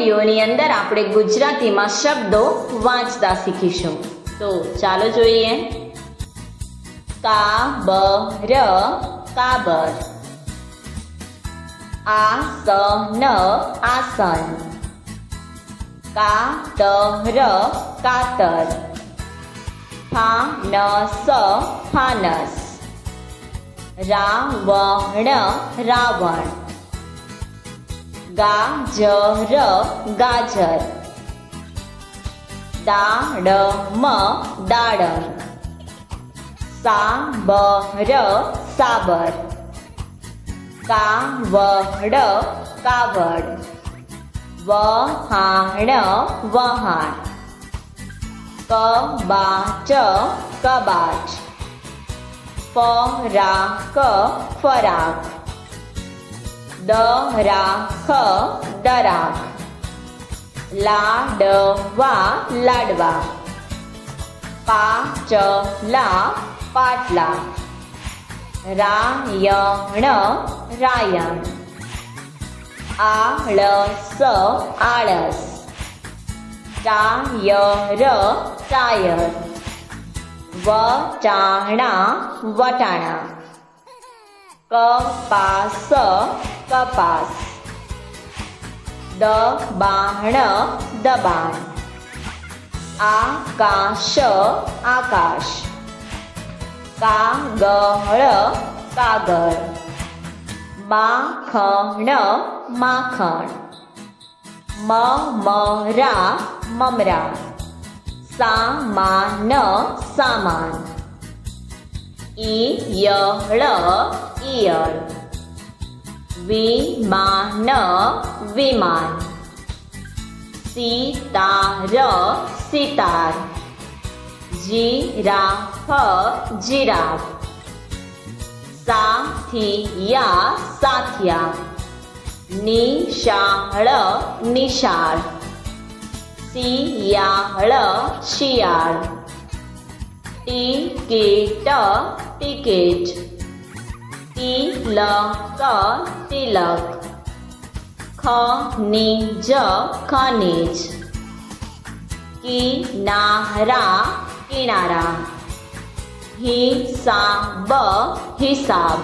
વિડીયોની અંદર આપણે ગુજરાતીમાં શબ્દો વાંચતા શીખીશું. તો ચાલો જોઈએ. કાબર, કાબર. આસન, આસન. કાતર, કાતર. ફાનસ, ફાનસ. રાવણ, રાવણ. ગાજર, ગાજર. દાડમ, દાડમ. સાબર, સાબર. કાવડ, કાવડ. વહાણ, વહાણ. કબાટ, કબાટ. ફરાક, ફરાક. દરાખ, દરાખ. લાડવા, લાડવા. પાટલા, પાટલા. રાયણ, રાયણ. આળસ, આળસ. Tyre, tyre. વટાણા, વટાણા. કપાસ, કપાસ. દબાણ, દબાણ. આકાશ, આકાશ. કાગળ, કાગળ. માખણ, માખણ. મમરા, મમરા. સામાન, સામાન. ઈયળ, ઈયળ. વિમાન, વિમાન. સિતાર, સિતાર. Giraffe, giraffe. સાથિયા, સાથિયા. નિશાળ, નિશાળ. શિયાળ, શિયાળ. Ticket, ticket. તિલક, તિલક. ખનિજ, ખનિજ. કિનારા, કિનારા. હિસાબ, હિસાબ.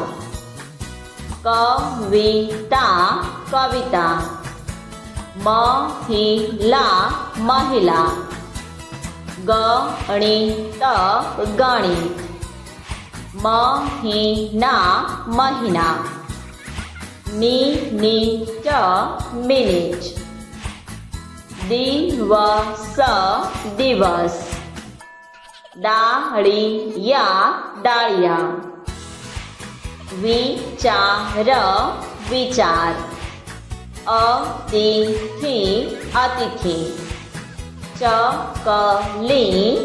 કવિતા, કવિતા. મહિલા, મહિલા. ગણિત, ગણિત. મહિના, મહિના. Minute, minute. દિવસ, દિવસ. ડાળિયા, ડાળિયા. વિચાર, વિચાર. અતિથિ, અતિથિ. ચકલી,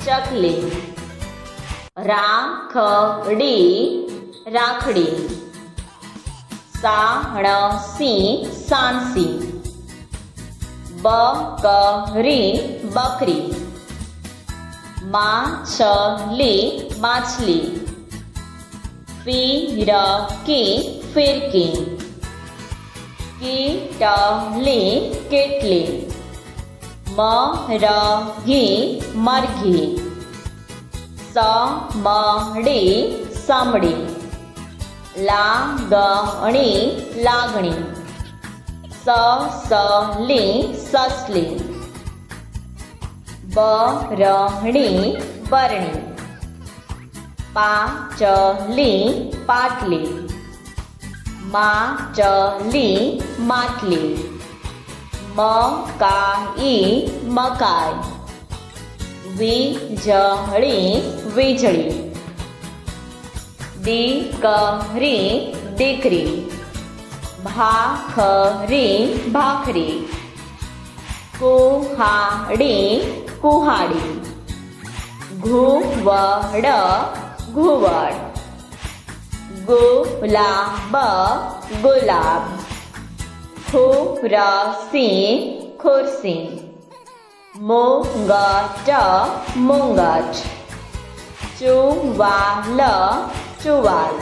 ચકલી. રાખડી, રાખડી. સાણસી, સાણસી. બકરી, બકરી. માછલી, માછલી. ફિરકી, ફિરકી. કીટલી, કેટલી. મરઘી, મરઘી. સમડી, સમડી. લાગણી, લાગણી. સસલી, સસલી. બરણી, બરણી. પાટલી, પાટલી. માટલી, માટલી. મકાઈ, મકાઈ. વીજળી, વીજળી. દીકરી, દીકરી. ભાખરી, ભાખરી. કુહાડી, કુહાડી. ઘુવડ, ઘુવડ. ગુલાબ, ગુલાબ. ખુરશી, ખુરશી. મુંગટ, મુંગટ. ચુવાલ, ચુવાલ.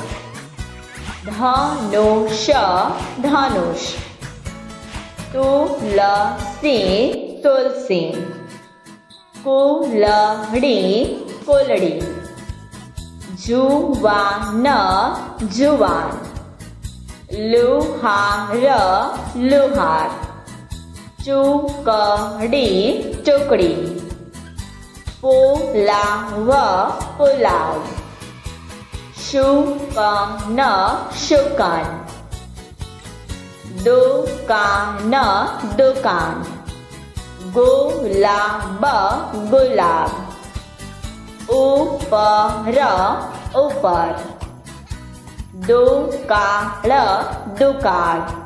ધનુષ, ધનુષ. તુલસી તુલસી, કુલડી કોલડી, જુવાન જુવાન, લુહાર લુહાર, ચોકડી ચોકડી, પુલાવ પુલાવ, શુકન શુકન, દુકાન દુકાન, ગુલાબ ગુલાબ, ઉપર ઉપર, દુકાળ દુકાળ,